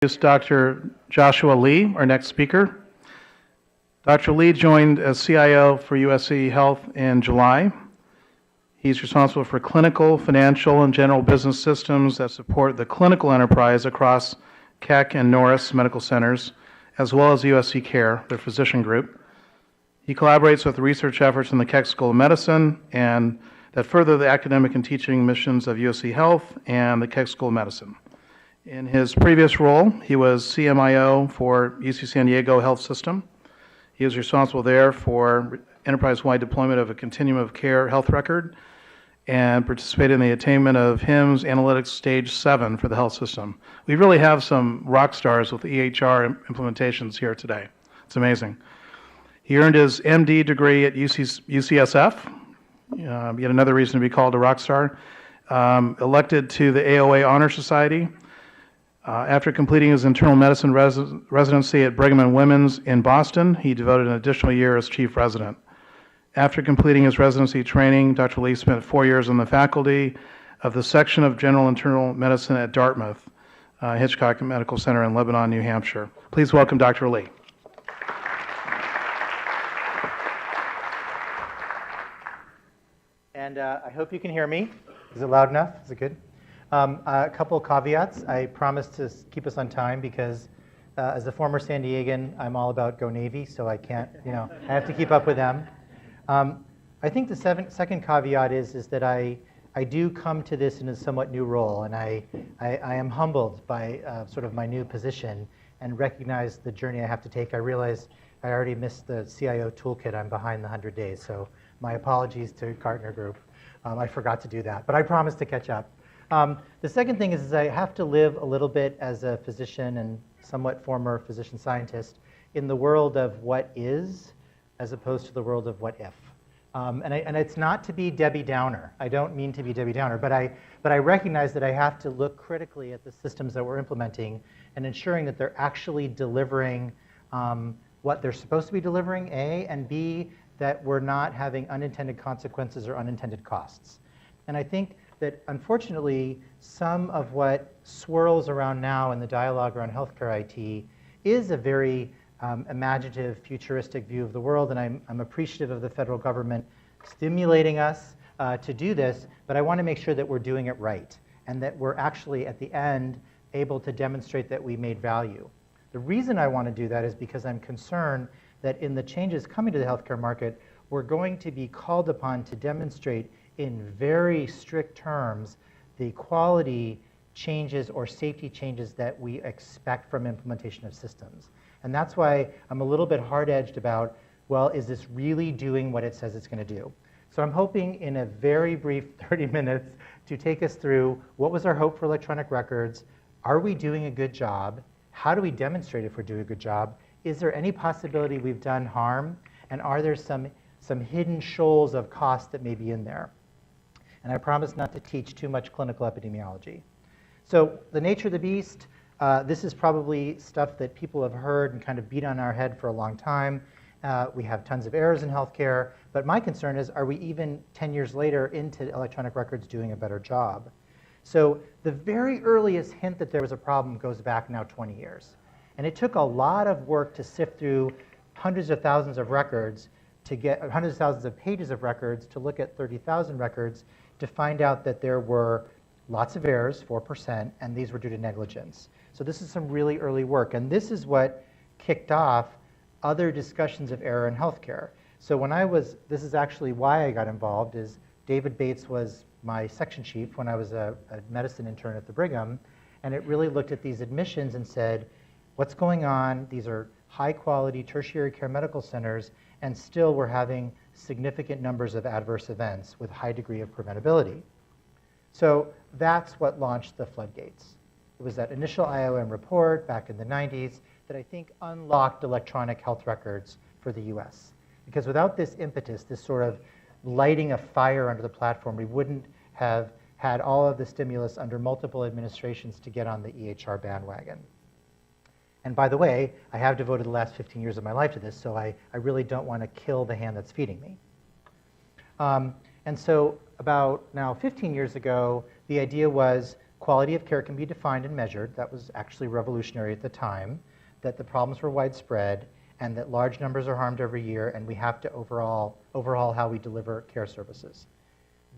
Introduce Dr. Joshua Lee, our next speaker. Dr. Lee joined as CIO for USC Health in July. He's responsible for clinical, financial, and general business systems that support the clinical enterprise across Keck and Norris medical centers, as well as USC Care, their physician group. He collaborates with research efforts in the Keck School of Medicine and that further the academic and teaching missions of USC Health and the Keck School of Medicine. In his previous role, he was CMIO for UC San Diego Health System. He was responsible there for enterprise-wide deployment of a continuum of care health record and participated in the attainment of HIMSS Analytics Stage 7 for the health system. We really have some rock stars with EHR implementations here today. It's amazing. He earned his MD degree at UCSF, yet another reason to be called a rock star. Elected to the AOA Honor Society. After completing his internal medicine residency at Brigham and Women's in Boston, he devoted an additional year as chief resident. After completing his residency training, Dr. Lee spent 4 years on the faculty of the section of general internal medicine at Dartmouth Hitchcock Medical Center in Lebanon, New Hampshire. Please welcome Dr. Lee. And I hope you can hear me. Is it loud enough? Is it good? A couple caveats. I promise to keep us on time because as a former San Diegan, I'm all about Go Navy, so I can't, I have to keep up with them. I think the second caveat is that I do come to this in a somewhat new role, and I am humbled by sort of my new position and recognize the journey I have to take. I realize I already missed the CIO toolkit. I'm behind the 100 days, so my apologies to Gartner Group. I forgot to do that, but I promise to catch up. The second thing is I have to live a little bit as a physician and somewhat former physician scientist in the world of what is as opposed to the world of what if. And it's not to be Debbie Downer. I don't mean to be Debbie Downer, but I recognize that I have to look critically at the systems that we're implementing and ensuring that they're actually delivering what they're supposed to be delivering, A, and B, that we're not having unintended consequences or unintended costs. And I think that unfortunately, some of what swirls around now in the dialogue around healthcare IT is a very imaginative, futuristic view of the world, and I'm appreciative of the federal government stimulating us to do this, but I want to make sure that we're doing it right and that we're actually, at the end, able to demonstrate that we made value. The reason I want to do that is because I'm concerned that in the changes coming to the healthcare market, we're going to be called upon to demonstrate in very strict terms the quality changes or safety changes that we expect from implementation of systems. And that's why I'm a little bit hard-edged about, well, is this really doing what it says it's going to do? So I'm hoping in a very brief 30 minutes to take us through what was our hope for electronic records, are we doing a good job, how do we demonstrate if we're doing a good job, is there any possibility we've done harm, and are there some hidden shoals of cost that may be in there? And I promise not to teach too much clinical epidemiology. So the nature of the beast, this is probably stuff that people have heard and kind of beat on our head for a long time. We have tons of errors in healthcare, but my concern is, are we even 10 years later into electronic records doing a better job? So the very earliest hint that there was a problem goes back now 20 years. And it took a lot of work to sift through hundreds of thousands of records to get hundreds of thousands of pages of records to look at 30,000 records to find out that there were lots of errors, 4%, and these were due to negligence. So this is some really early work, and this is what kicked off other discussions of error in healthcare. So when this is actually why I got involved, is David Bates was my section chief when I was a medicine intern at the Brigham, and it really looked at these admissions and said, what's going on? These are high quality tertiary care medical centers, and still we're having significant numbers of adverse events with high degree of preventability. So that's what launched the floodgates. It was that initial IOM report back in the 90s that I think unlocked electronic health records for the US. Because without this impetus, this sort of lighting a fire under the platform, we wouldn't have had all of the stimulus under multiple administrations to get on the EHR bandwagon. And by the way, I have devoted the last 15 years of my life to this, so I really don't want to kill the hand that's feeding me. And so about now 15 years ago, the idea was quality of care can be defined and measured. That was actually revolutionary at the time, that the problems were widespread, and that large numbers are harmed every year, and we have to overhaul how we deliver care services.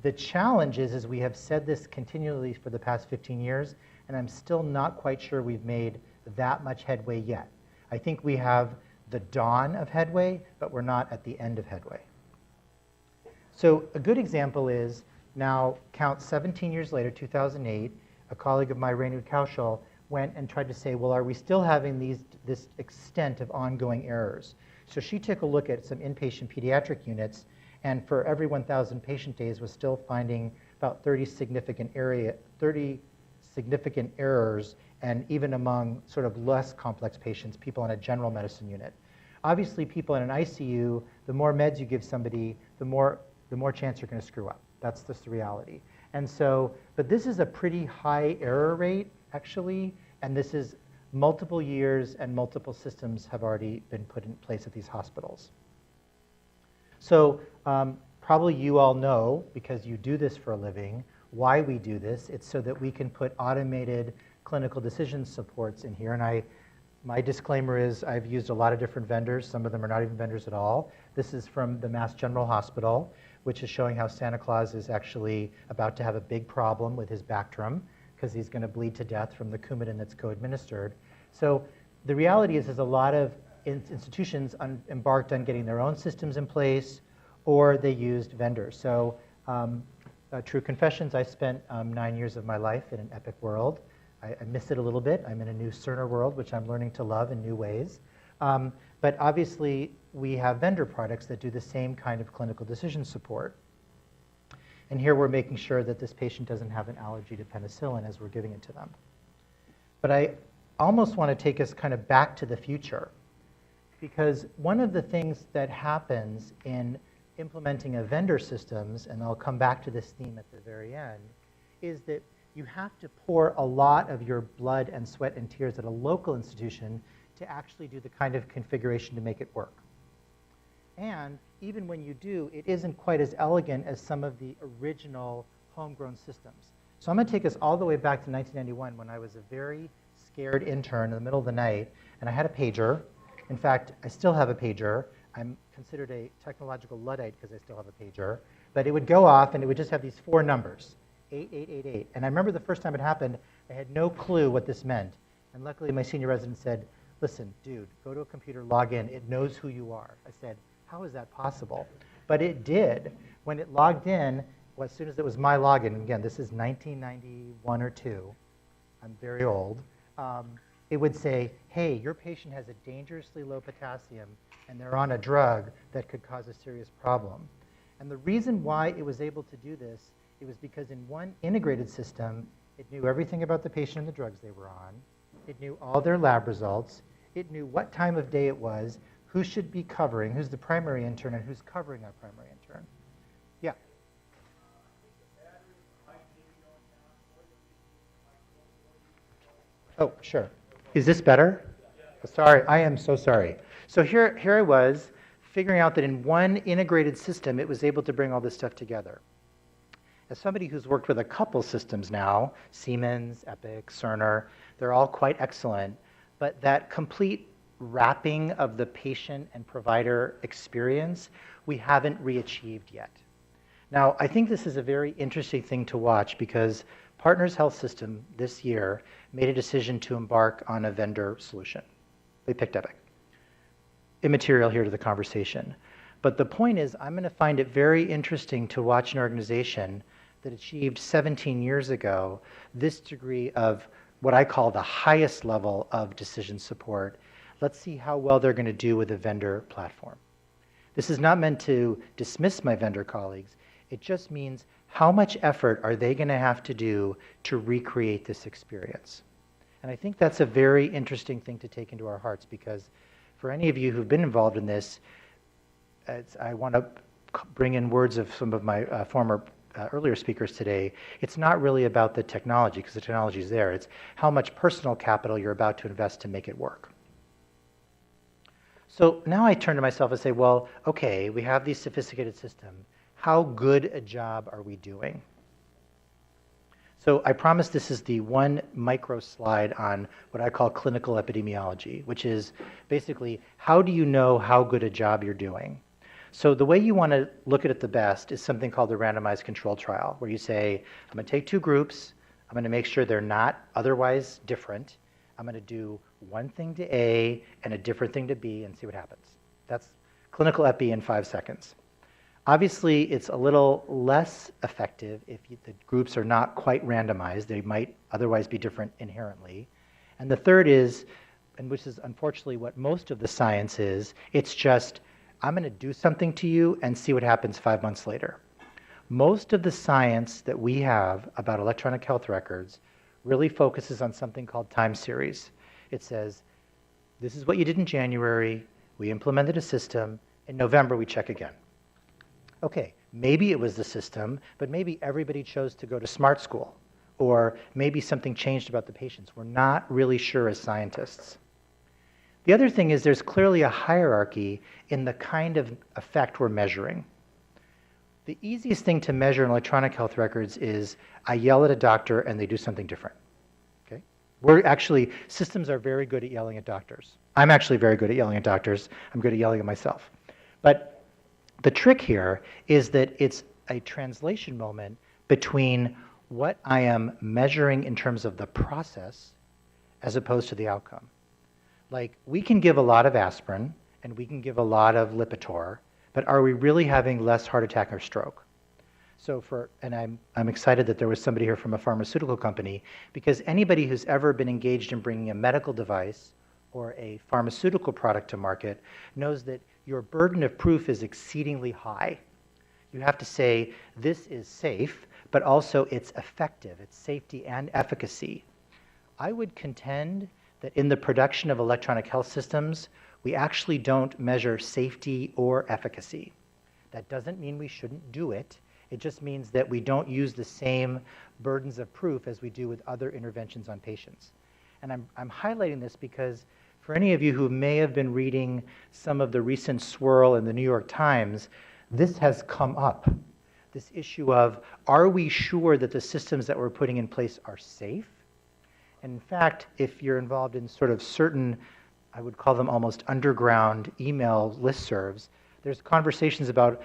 The challenge is we have said this continually for the past 15 years, and I'm still not quite sure we've made that much headway yet. I think we have the dawn of headway, but we're not at the end of headway. So a good example is, now count 17 years later, 2008, a colleague of mine, Renu Kaushal, went and tried to say, well, are we still having this extent of ongoing errors? So she took a look at some inpatient pediatric units, and for every 1,000 patient days was still finding about 30 significant errors, and even among sort of less complex patients, people in a general medicine unit. Obviously, people in an ICU, the more meds you give somebody, the more chance you're going to screw up. That's just the reality. And so, but this is a pretty high error rate, actually, and this is multiple years and multiple systems have already been put in place at these hospitals. So probably you all know, because you do this for a living, why we do this. It's so that we can put automated clinical decision supports in here. And my disclaimer is I've used a lot of different vendors. Some of them are not even vendors at all. This is from the Mass General Hospital, which is showing how Santa Claus is actually about to have a big problem with his Bactrim because he's going to bleed to death from the Coumadin that's co-administered. So the reality is there's a lot of institutions embarked on getting their own systems in place, or they used vendors. So true confessions, I spent 9 years of my life in an Epic world. I miss it a little bit. I'm in a new Cerner world, which I'm learning to love in new ways. But obviously, we have vendor products that do the same kind of clinical decision support. And here we're making sure that this patient doesn't have an allergy to penicillin as we're giving it to them. But I almost want to take us kind of back to the future, because one of the things that happens in implementing a vendor systems, and I'll come back to this theme at the very end, is that you have to pour a lot of your blood and sweat and tears at a local institution to actually do the kind of configuration to make it work. And even when you do, it isn't quite as elegant as some of the original homegrown systems. So I'm going to take us all the way back to 1991 when I was a very scared intern in the middle of the night, and I had a pager. In fact, I still have a pager. I'm considered a technological Luddite because I still have a pager. But it would go off, and it would just have these 4 numbers, 8888. And I remember the first time it happened, I had no clue what this meant. And luckily, my senior resident said, listen, dude, go to a computer, log in. It knows who you are. I said, how is that possible? But it did. When it logged in, well, as soon as it was my login, and again, this is 1991 or 2, I'm very old, it would say, hey, your patient has a dangerously low potassium, and they're on a drug that could cause a serious problem. And the reason why it was able to do this, it was because in one integrated system, it knew everything about the patient and the drugs they were on. It knew all their lab results. It knew what time of day it was, who should be covering, who's the primary intern, and who's covering our primary intern. Yeah. Oh, sure. Is this better? Sorry, I am so sorry. So here I was figuring out that in one integrated system, it was able to bring all this stuff together. As somebody who's worked with a couple systems now, Siemens, Epic, Cerner, they're all quite excellent, but that complete wrapping of the patient and provider experience, we haven't re-achieved yet. Now, I think this is a very interesting thing to watch because Partners Health System this year made a decision to embark on a vendor solution. They picked Epic. Immaterial here to the conversation. But the point is, I'm going to find it very interesting to watch an organization that achieved 17 years ago this degree of what I call the highest level of decision support. Let's see how well they're going to do with a vendor platform. This is not meant to dismiss my vendor colleagues. It just means how much effort are they going to have to do to recreate this experience? And I think that's a very interesting thing to take into our hearts because for any of you who've been involved in this, I want to bring in words of some of my former earlier speakers today. It's not really about the technology because the technology is there. It's how much personal capital you're about to invest to make it work. So now I turn to myself and say, well, okay, we have these sophisticated systems. How good a job are we doing? So I promise this is the one micro slide on what I call clinical epidemiology, which is basically how do you know how good a job you're doing? So the way you want to look at it the best is something called the randomized control trial, where you say, I'm going to take two groups, I'm going to make sure they're not otherwise different, I'm going to do one thing to A and a different thing to B and see what happens. That's clinical epi in 5 seconds. Obviously, it's a little less effective if the groups are not quite randomized. They might otherwise be different inherently. And the third is, and which is unfortunately what most of the science is, it's just, I'm going to do something to you and see what happens 5 months later. Most of the science that we have about electronic health records really focuses on something called time series. It says, this is what you did in January, we implemented a system, in November we check again. Okay, maybe it was the system, but maybe everybody chose to go to smart school, or maybe something changed about the patients. We're not really sure as scientists. The other thing is there's clearly a hierarchy in the kind of effect we're measuring. The easiest thing to measure in electronic health records is I yell at a doctor and they do something different. Okay? Systems are very good at yelling at doctors. I'm actually very good at yelling at doctors. I'm good at yelling at myself. But the trick here is that it's a translation moment between what I am measuring in terms of the process as opposed to the outcome. Like, we can give a lot of aspirin and we can give a lot of Lipitor, but are we really having less heart attack or stroke? So I'm excited that there was somebody here from a pharmaceutical company, because anybody who's ever been engaged in bringing a medical device or a pharmaceutical product to market knows that your burden of proof is exceedingly high. You have to say, this is safe, but also it's effective, it's safety and efficacy. I would contend that in the production of electronic health systems, we actually don't measure safety or efficacy. That doesn't mean we shouldn't do it. It just means that we don't use the same burdens of proof as we do with other interventions on patients. And I'm highlighting this because for any of you who may have been reading some of the recent swirl in the New York Times, this has come up. This issue of, are we sure that the systems that we're putting in place are safe? And in fact, if you're involved in sort of certain, I would call them almost underground email listservs, there's conversations about,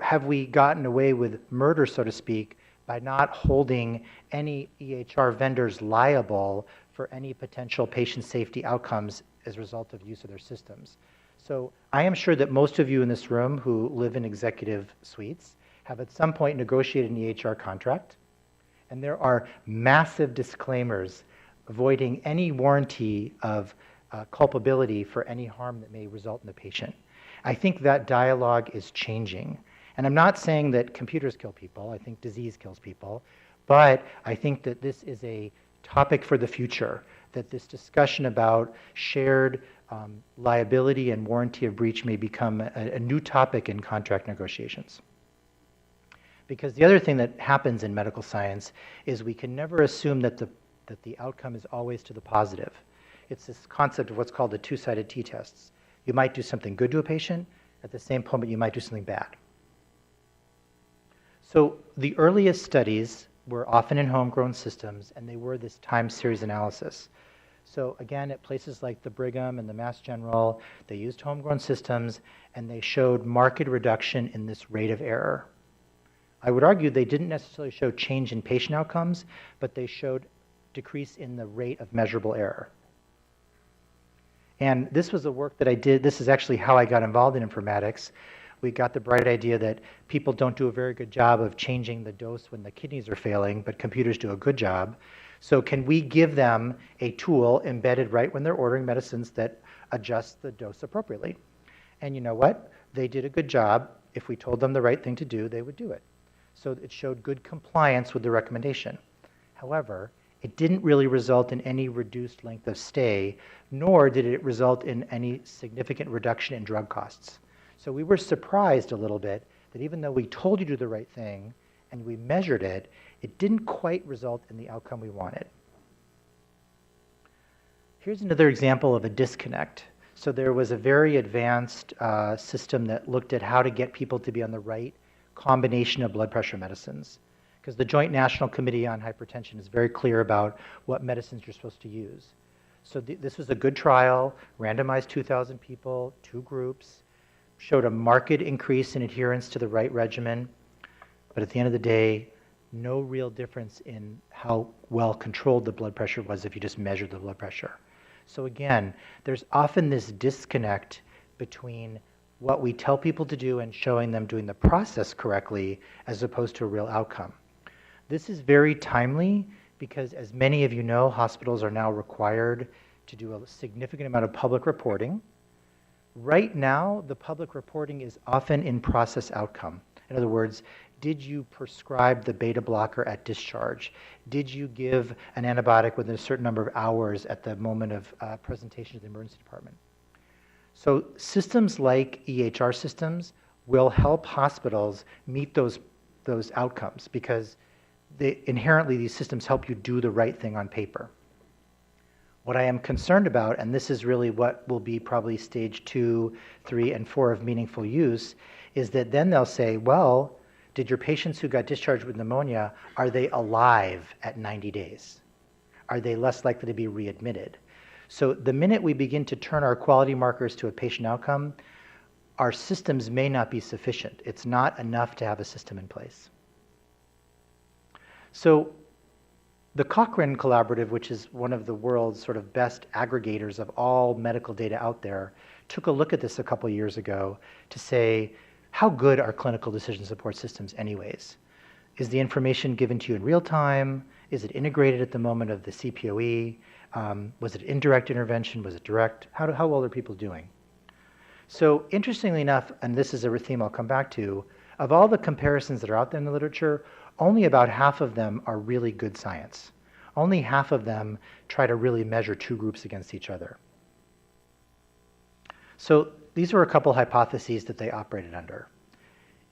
have we gotten away with murder, so to speak, by not holding any EHR vendors liable for any potential patient safety outcomes as a result of use of their systems. So I am sure that most of you in this room who live in executive suites have at some point negotiated an EHR contract, and there are massive disclaimers avoiding any warranty of culpability for any harm that may result in the patient. I think that dialogue is changing. And I'm not saying that computers kill people. I think disease kills people. But I think that this is a topic for the future, that this discussion about shared liability and warranty of breach may become a new topic in contract negotiations. Because the other thing that happens in medical science is we can never assume that the outcome is always to the positive. It's this concept of what's called the two-sided t-tests. You might do something good to a patient, at the same moment you might do something bad. So the earliest studies were often in homegrown systems, and they were this time series analysis. So again, at places like the Brigham and the Mass General, they used homegrown systems, and they showed marked reduction in this rate of error. I would argue they didn't necessarily show change in patient outcomes, but they showed decrease in the rate of measurable error. And this was the work that I did. This is actually how I got involved in informatics. We got the bright idea that people don't do a very good job of changing the dose when the kidneys are failing, but computers do a good job. So can we give them a tool embedded right when they're ordering medicines that adjusts the dose appropriately? And you know what? They did a good job. If we told them the right thing to do, they would do it. So it showed good compliance with the recommendation. However, it didn't really result in any reduced length of stay, nor did it result in any significant reduction in drug costs. So we were surprised a little bit that even though we told you to do the right thing and we measured it, it didn't quite result in the outcome we wanted. Here's another example of a disconnect. So there was a very advanced system that looked at how to get people to be on the right combination of blood pressure medicines. because the Joint National Committee on Hypertension is very clear about what medicines you're supposed to use. So this was a good trial, randomized 2,000 people, 2 groups, showed a marked increase in adherence to the right regimen, but at the end of the day, no real difference in how well controlled the blood pressure was if you just measured the blood pressure. So again, there's often this disconnect between what we tell people to do and showing them doing the process correctly as opposed to a real outcome. This is very timely because, as many of you know, hospitals are now required to do a significant amount of public reporting. Right now, the public reporting is often in process outcome. In other words, did you prescribe the beta blocker at discharge? Did you give an antibiotic within a certain number of hours at the moment of presentation to the emergency department? So systems like EHR systems will help hospitals meet those outcomes because inherently these systems help you do the right thing on paper. What I am concerned about, and this is really what will be probably stage 2, 3, and 4 of meaningful use, is that then they'll say, well, did your patients who got discharged with pneumonia, are they alive at 90 days? Are they less likely to be readmitted? So the minute we begin to turn our quality markers to a patient outcome, our systems may not be sufficient. It's not enough to have a system in place. So the Cochrane Collaborative, which is one of the world's sort of best aggregators of all medical data out there, took a look at this a couple years ago to say, how good are clinical decision support systems anyways? Is the information given to you in real time? Is it integrated at the moment of the CPOE? Was it indirect intervention? Was it direct? How well are people doing? So interestingly enough, and this is a theme I'll come back to, of all the comparisons that are out there in the literature, only about half of them are really good science. Only half of them try to really measure 2 groups against each other. So these were a couple hypotheses that they operated under.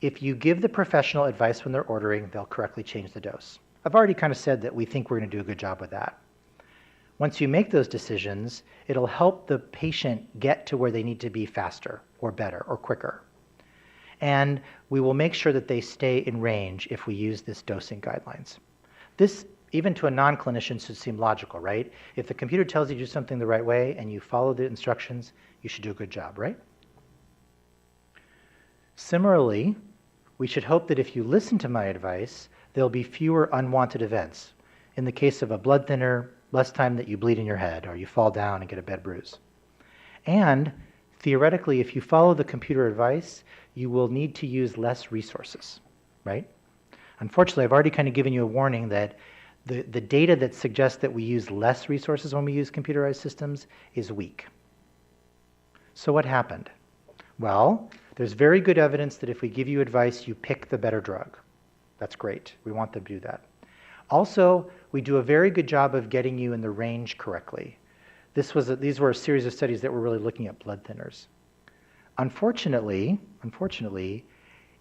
If you give the professional advice when they're ordering, they'll correctly change the dose. I've already kind of said that we think we're going to do a good job with that. Once you make those decisions, it'll help the patient get to where they need to be faster or better or quicker. And we will make sure that they stay in range if we use this dosing guidelines. This, even to a non-clinician, should seem logical, right? If the computer tells you to do something the right way and you follow the instructions, you should do a good job, right? Similarly, we should hope that if you listen to my advice, there'll be fewer unwanted events. In the case of a blood thinner, less time that you bleed in your head or you fall down and get a bed bruise. And theoretically, if you follow the computer advice, you will need to use less resources, right? Unfortunately, I've already kind of given you a warning that the data that suggests that we use less resources when we use computerized systems is weak. So what happened? Well, there's very good evidence that if we give you advice, you pick the better drug. That's great. We want them to do that. Also, we do a very good job of getting you in the range correctly. These were a series of studies that were really looking at blood thinners. Unfortunately,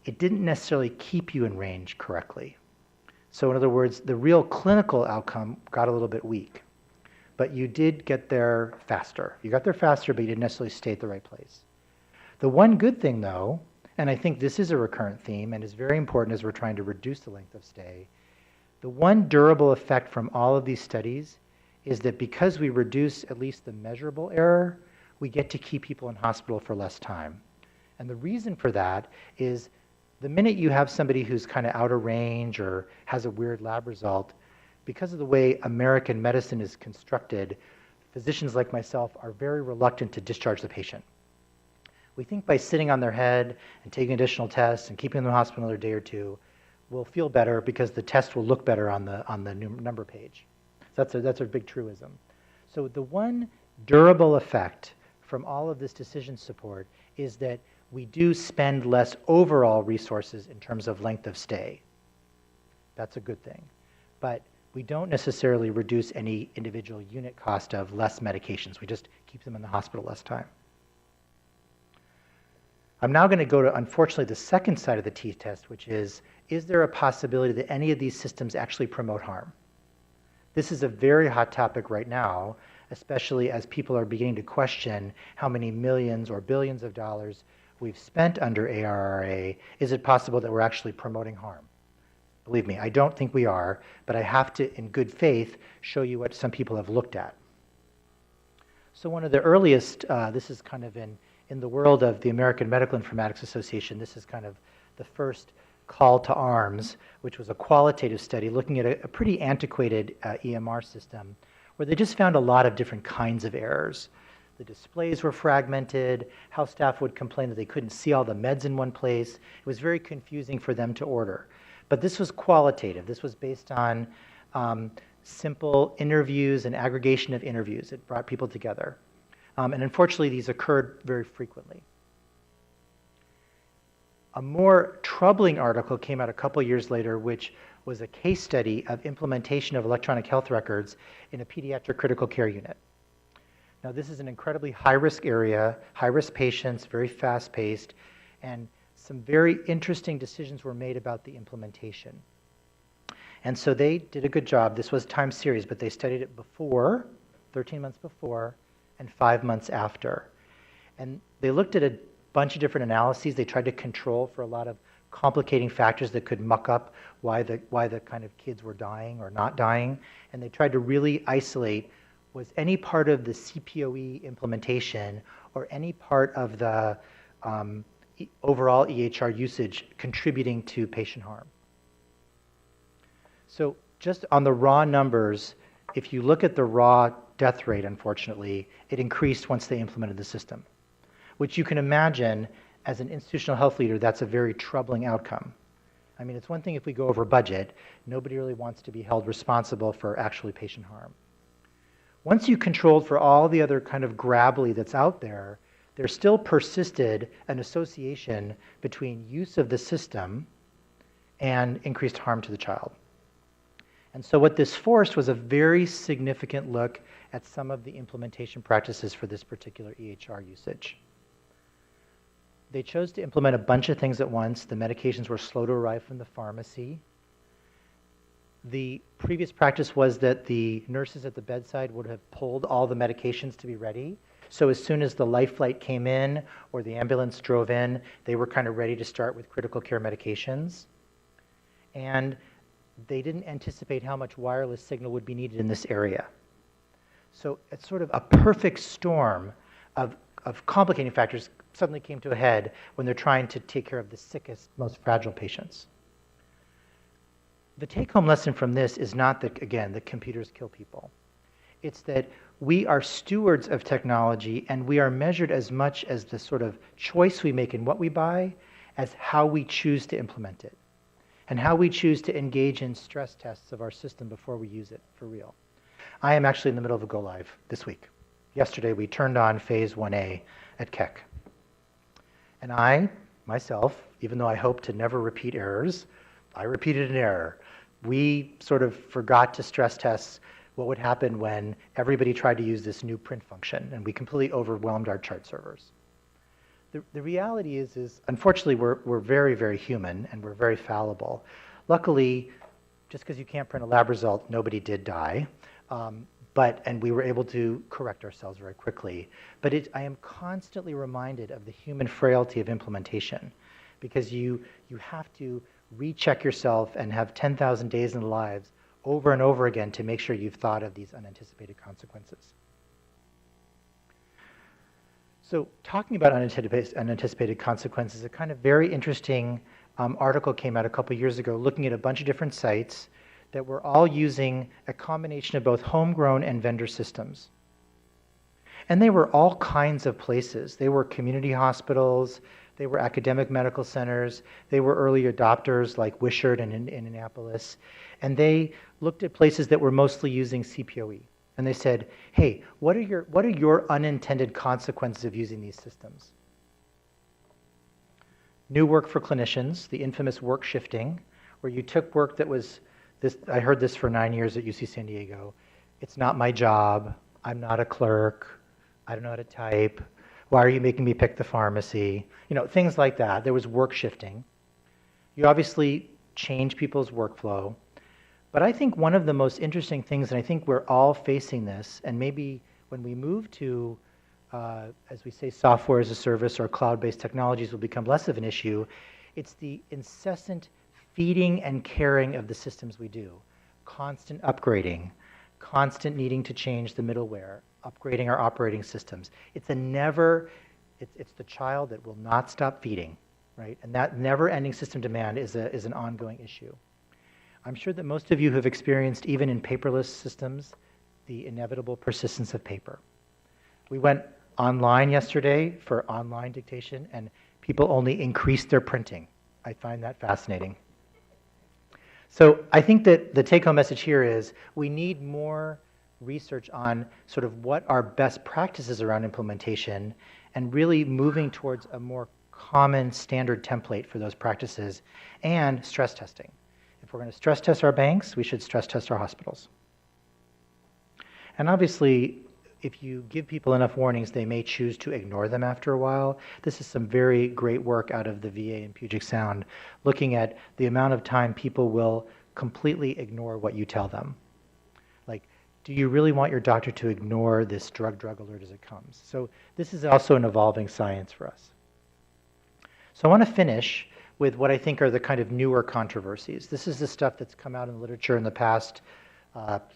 it didn't necessarily keep you in range correctly. So in other words, the real clinical outcome got a little bit weak. But you did get there faster. You got there faster, but you didn't necessarily stay at the right place. The one good thing, though, and I think this is a recurrent theme and is very important as we're trying to reduce the length of stay, the one durable effect from all of these studies is that because we reduce at least the measurable error, we get to keep people in hospital for less time. And the reason for that is the minute you have somebody who's kind of out of range or has a weird lab result, because of the way American medicine is constructed, physicians like myself are very reluctant to discharge the patient. We think by sitting on their head and taking additional tests and keeping them in the hospital another day or two, we'll feel better because the test will look better on the number page. So that's a big truism. So the one durable effect from all of this decision support is that we do spend less overall resources in terms of length of stay. That's a good thing. But we don't necessarily reduce any individual unit cost of less medications. We just keep them in the hospital less time. I'm now going to go to, unfortunately, the second side of the t-test, which is there a possibility that any of these systems actually promote harm? This is a very hot topic right now, especially as people are beginning to question how many millions or billions of dollars we've spent under ARRA. Is it possible that we're actually promoting harm? Believe me, I don't think we are, but I have to, in good faith, show you what some people have looked at. So one of the earliest, this is kind of in the world of the American Medical Informatics Association, this is kind of the first call to arms, which was a qualitative study looking at a pretty antiquated EMR system, where they just found a lot of different kinds of errors. The displays were fragmented, how staff would complain that they couldn't see all the meds in one place. It was very confusing for them to order. But this was qualitative. This was based on simple interviews and aggregation of interviews. It brought people together. And unfortunately, these occurred very frequently. A more troubling article came out a couple years later, which was a case study of implementation of electronic health records in a pediatric critical care unit. Now, this is an incredibly high-risk area, high-risk patients, very fast-paced, and some very interesting decisions were made about the implementation. And so they did a good job. This was time series, but they studied it before, 13 months before, and 5 months after. And they looked at a bunch of different analyses. They tried to control for a lot of complicating factors that could muck up why the kind of kids were dying or not dying. And they tried to really isolate, was any part of the CPOE implementation or any part of the overall EHR usage contributing to patient harm. So just on the raw numbers, if you look at the raw death rate, unfortunately, it increased once they implemented the system, which you can imagine as an institutional health leader, that's a very troubling outcome. I mean, it's one thing if we go over budget. Nobody really wants to be held responsible for actually patient harm. Once you controlled for all the other kind of grabbly that's out there, there still persisted an association between use of the system and increased harm to the child. And so what this forced was a very significant look at some of the implementation practices for this particular EHR usage. They chose to implement a bunch of things at once. The medications were slow to arrive from the pharmacy. The previous practice was that the nurses at the bedside would have pulled all the medications to be ready. So as soon as the life flight came in or the ambulance drove in, they were kind of ready to start with critical care medications. And they didn't anticipate how much wireless signal would be needed in this area. So it's sort of a perfect storm of complicating factors suddenly came to a head when they're trying to take care of the sickest, most fragile patients. The take-home lesson from this is not that, again, the computers kill people. It's that we are stewards of technology, and we are measured as much as the sort of choice we make in what we buy as how we choose to implement it and how we choose to engage in stress tests of our system before we use it for real. I am actually in the middle of a go-live this week. Yesterday, we turned on phase 1A at Keck. And I, myself, even though I hope to never repeat errors, I repeated an error. We sort of forgot to stress test what would happen when everybody tried to use this new print function, and we completely overwhelmed our chart servers. The reality is unfortunately, we're very, very human, and we're very fallible. Luckily, just because you can't print a lab result, nobody did die. And we were able to correct ourselves very quickly. But I am constantly reminded of the human frailty of implementation, because you have to recheck yourself and have 10,000 days in the lives over and over again to make sure you've thought of these unanticipated consequences. So talking about unanticipated consequences, a kind of very interesting article came out a couple years ago looking at a bunch of different sites that were all using a combination of both homegrown and vendor systems. And they were all kinds of places. They were community hospitals, they were academic medical centers, they were early adopters like Wishart and in Indianapolis, and they looked at places that were mostly using CPOE. And they said, hey, what are your unintended consequences of using these systems? New work for clinicians, the infamous work shifting, where you took work that was I heard this for 9 years at UC San Diego. It's not my job. I'm not a clerk. I don't know how to type. Why are you making me pick the pharmacy? You know, things like that. There was work shifting. You obviously change people's workflow. But I think one of the most interesting things, and I think we're all facing this, and maybe when we move to, as we say, software as a service or cloud-based technologies will become less of an issue, it's the incessant feeding and caring of the systems we do, constant upgrading, constant needing to change the middleware, upgrading our operating systems. It's the child that will not stop feeding, right? And that never-ending system demand is an ongoing issue. I'm sure that most of you have experienced, even in paperless systems, the inevitable persistence of paper. We went online yesterday for online dictation, and people only increased their printing. I find that fascinating. So I think that the take-home message here is we need more research on sort of what are best practices around implementation and really moving towards a more common standard template for those practices and stress testing. If we're going to stress test our banks, we should stress test our hospitals. And obviously, if you give people enough warnings, they may choose to ignore them after a while. This is some very great work out of the VA in Puget Sound, looking at the amount of time people will completely ignore what you tell them. Like, do you really want your doctor to ignore this drug alert as it comes? So this is also an evolving science for us. So I want to finish with what I think are the kind of newer controversies. This is the stuff that's come out in the literature in the past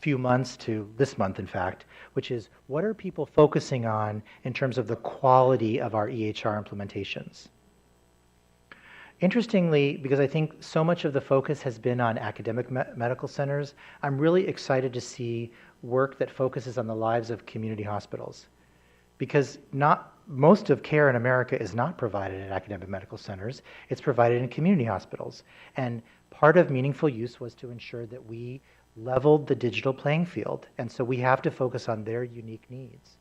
few months to this month, in fact, which is what are people focusing on in terms of the quality of our EHR implementations? Interestingly, because I think so much of the focus has been on academic medical centers, I'm really excited to see work that focuses on the lives of community hospitals. Because most of care in America is not provided at academic medical centers, it's provided in community hospitals. And part of meaningful use was to ensure that we leveled the digital playing field, and so we have to focus on their unique needs.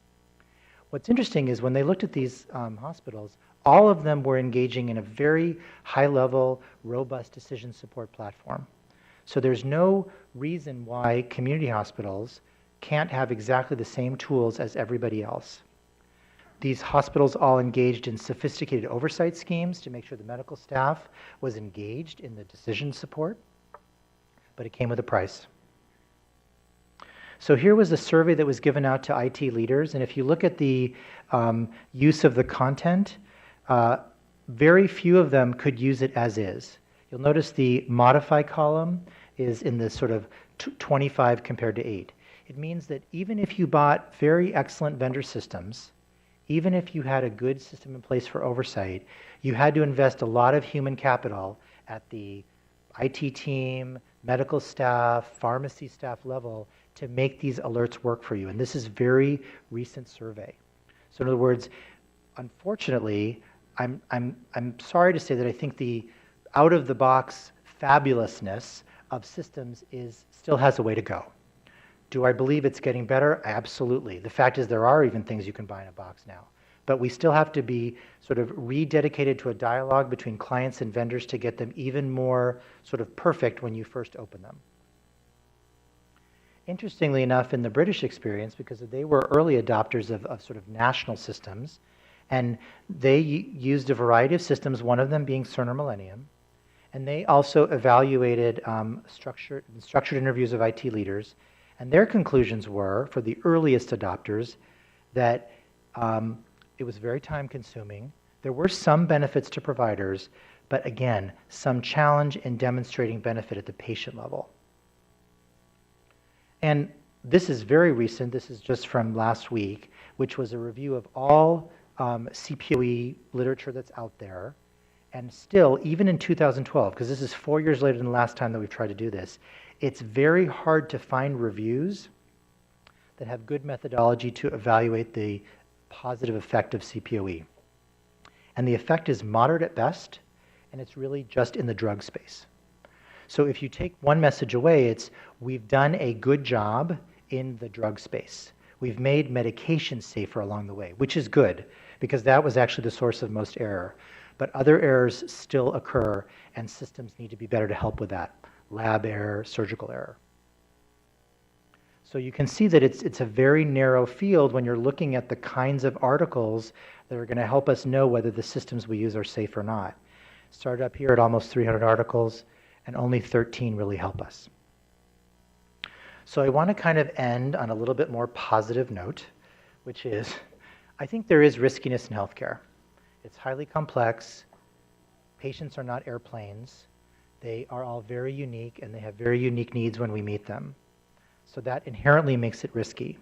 What's interesting is when they looked at these hospitals, all of them were engaging in a very high-level, robust decision support platform. So there's no reason why community hospitals can't have exactly the same tools as everybody else. These hospitals all engaged in sophisticated oversight schemes to make sure the medical staff was engaged in the decision support, but it came with a price. So here was a survey that was given out to IT leaders, and if you look at the use of the content, very few of them could use it as is. You'll notice the modify column is in this sort of 25 compared to 8. It means that even if you bought very excellent vendor systems, even if you had a good system in place for oversight, you had to invest a lot of human capital at the IT team, medical staff, pharmacy staff level to make these alerts work for you. And this is very recent survey. So in other words, unfortunately, I'm sorry to say that I think the out-of-the-box fabulousness of systems still has a way to go. Do I believe it's getting better? Absolutely. The fact is there are even things you can buy in a box now. But we still have to be sort of rededicated to a dialogue between clients and vendors to get them even more sort of perfect when you first open them. Interestingly enough, in the British experience, because they were early adopters of sort of national systems, and they used a variety of systems, one of them being Cerner Millennium, and they also evaluated structured interviews of IT leaders, and their conclusions were, for the earliest adopters, that it was very time-consuming. There were some benefits to providers, but again, some challenge in demonstrating benefit at the patient level. And this is very recent. This is just from last week, which was a review of all CPOE literature that's out there. And still, even in 2012, because this is 4 years later than the last time that we've tried to do this, it's very hard to find reviews that have good methodology to evaluate the positive effect of CPOE. And the effect is moderate at best, and it's really just in the drug space. So if you take one message away, it's we've done a good job in the drug space. We've made medication safer along the way, which is good, because that was actually the source of most error. But other errors still occur, and systems need to be better to help with that. Lab error, surgical error. So you can see that it's a very narrow field when you're looking at the kinds of articles that are going to help us know whether the systems we use are safe or not. Started up here at almost 300 articles, and only 13 really help us. So I want to kind of end on a little bit more positive note, which is, I think there is riskiness in healthcare. It's highly complex. Patients are not airplanes. They are all very unique, and they have very unique needs when we meet them. So that inherently makes it risky.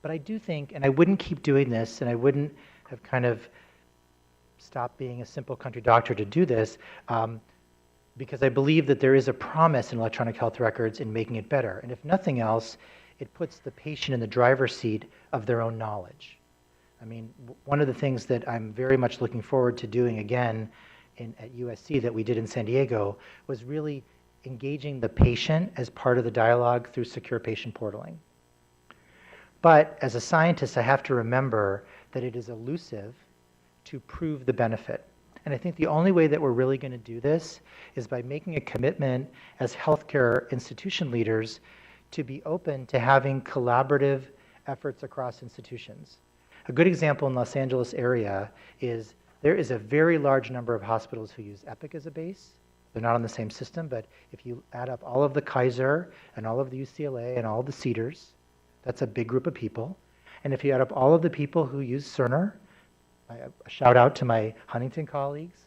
But I do think, and I wouldn't keep doing this, and I wouldn't have kind of stopped being a simple country doctor to do this, because I believe that there is a promise in electronic health records in making it better. And if nothing else, it puts the patient in the driver's seat of their own knowledge. I mean, one of the things that I'm very much looking forward to doing again at USC that we did in San Diego was really engaging the patient as part of the dialogue through secure patient portaling. But as a scientist, I have to remember that it is elusive to prove the benefit. And I think the only way that we're really going to do this is by making a commitment as healthcare institution leaders to be open to having collaborative efforts across institutions. A good example in Los Angeles area is there is a very large number of hospitals who use Epic as a base. They're not on the same system, but if you add up all of the Kaiser and all of the UCLA and all of the Cedars, that's a big group of people. And if you add up all of the people who use Cerner, a shout out to my Huntington colleagues,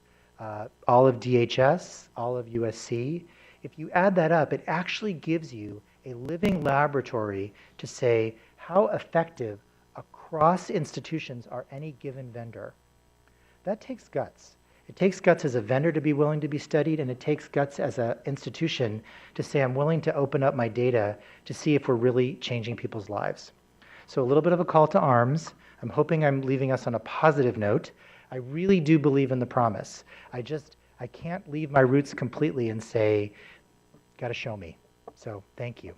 all of DHS, all of USC, if you add that up, it actually gives you a living laboratory to say how effective across institutions are any given vendor. That takes guts. It takes guts as a vendor to be willing to be studied, and it takes guts as an institution to say, I'm willing to open up my data to see if we're really changing people's lives. So a little bit of a call to arms. I'm hoping I'm leaving us on a positive note. I really do believe in the promise. I can't leave my roots completely and say, got to show me. So thank you.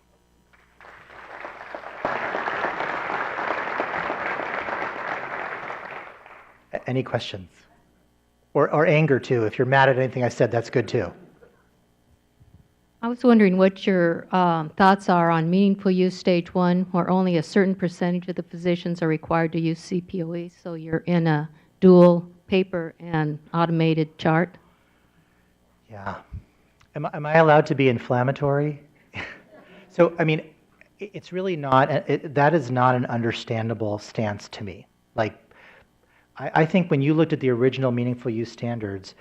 Any questions? Or anger too. If you're mad at anything I said, that's good too. I was wondering what your thoughts are on meaningful use stage 1, where only a certain percentage of the physicians are required to use CPOE, so you're in a dual paper and automated chart. Yeah. Am I allowed to be inflammatory? So, I mean, it's really not, that is not an understandable stance to me. Like, I think when you looked at the original meaningful use standards,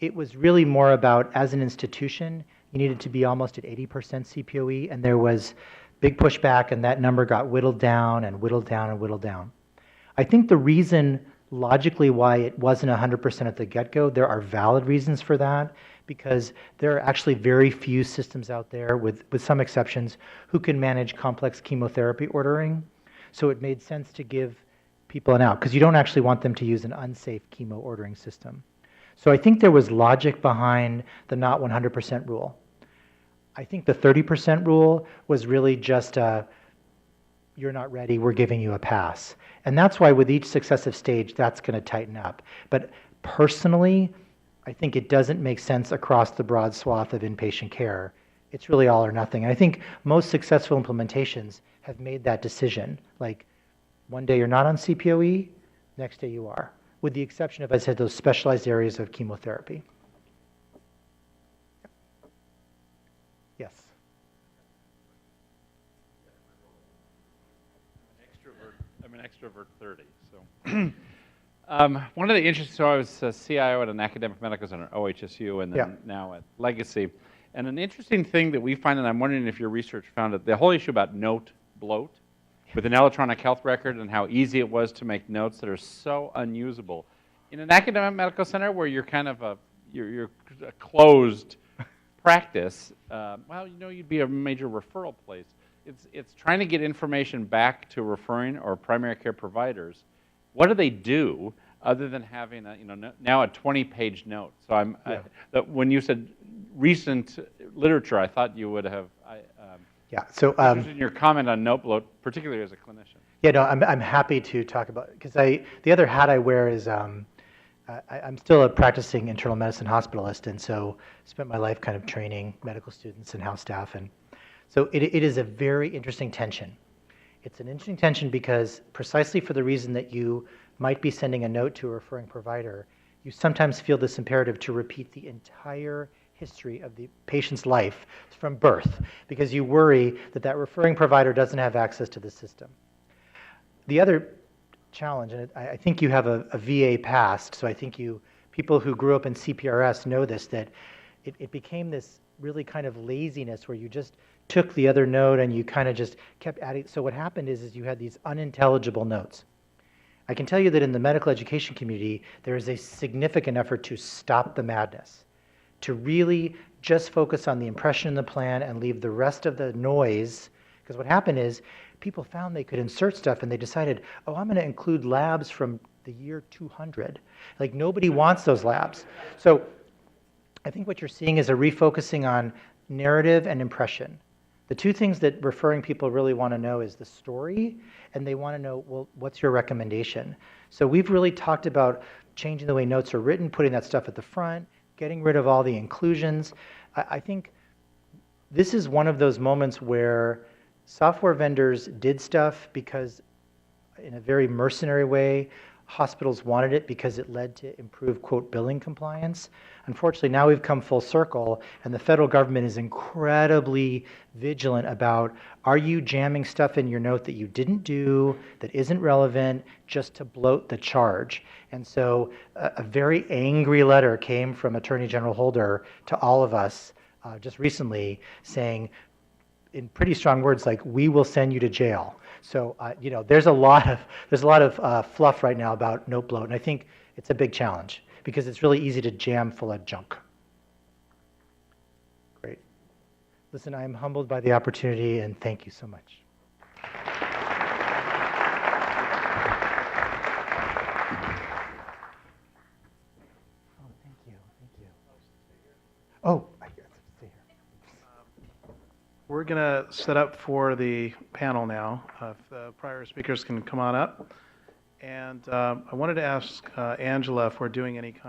it was really more about, as an institution, you needed to be almost at 80% CPOE, and there was big pushback, and that number got whittled down and whittled down and whittled down. I think the reason, logically, why it wasn't 100% at the get-go, there are valid reasons for that, because there are actually very few systems out there, with some exceptions, who can manage complex chemotherapy ordering. So it made sense to give people an out, because you don't actually want them to use an unsafe chemo ordering system. So I think there was logic behind the not 100% rule. I think the 30% rule was really just you're not ready, we're giving you a pass. And that's why with each successive stage, that's going to tighten up. But personally, I think it doesn't make sense across the broad swath of inpatient care. It's really all or nothing. And I think most successful implementations have made that decision. Like, one day you're not on CPOE, next day you are, with the exception of, as I said, those specialized areas of chemotherapy. Yes. I'm an extrovert 30, so. One of the interesting, so I was a CIO at an academic medical center, OHSU, and then now at Legacy. And an interesting thing that we find, and I'm wondering if your research found it, the whole issue about note bloat with an electronic health record and how easy it was to make notes that are so unusable. In an academic medical center where you're kind of you're a closed practice, well, you know, you'd be a major referral place. It's trying to get information back to referring or primary care providers. What do they do other than having a, now a 20-page note? So when you said recent literature, I thought you would have. So interested in your comment on note bloat, particularly as a clinician. Yeah, no, I'm happy to talk about it, because the other hat I wear is I'm still a practicing internal medicine hospitalist, and so spent my life kind of training medical students and house staff, and so it is a very interesting tension. It's an interesting tension because precisely for the reason that you might be sending a note to a referring provider, you sometimes feel this imperative to repeat the entire history of the patient's life from birth, because you worry that that referring provider doesn't have access to the system. The other challenge, and I think you have a VA past, so I think people who grew up in CPRS know this, that it became this really kind of laziness where you just took the other note and you kind of just kept adding. So what happened is you had these unintelligible notes. I can tell you that in the medical education community, there is a significant effort to stop the madness, to really just focus on the impression in the plan and leave the rest of the noise. Because what happened is people found they could insert stuff and they decided, oh, I'm going to include labs from the year 200. Like nobody wants those labs. So I think what you're seeing is a refocusing on narrative and impression. The two things that referring people really want to know is the story, and they want to know, well, what's your recommendation? So we've really talked about changing the way notes are written, putting that stuff at the front, getting rid of all the inclusions. I think this is one of those moments where software vendors did stuff because in a very mercenary way, hospitals wanted it because it led to improved, quote, billing compliance. Unfortunately, now we've come full circle, and the federal government is incredibly vigilant about, are you jamming stuff in your note that you didn't do, that isn't relevant, just to bloat the charge? And so a very angry letter came from Attorney General Holder to all of us just recently saying, in pretty strong words, like, we will send you to jail. So, you know, there's a lot of fluff right now about note bloat, and I think it's a big challenge because it's really easy to jam full of junk. Great. Listen, I'm humbled by the opportunity, and thank you so much. Oh, thank you. Oh, I get to stay here. We're going to set up for the panel now. If the prior speakers can come on up. And I wanted to ask Angela if we're doing any kind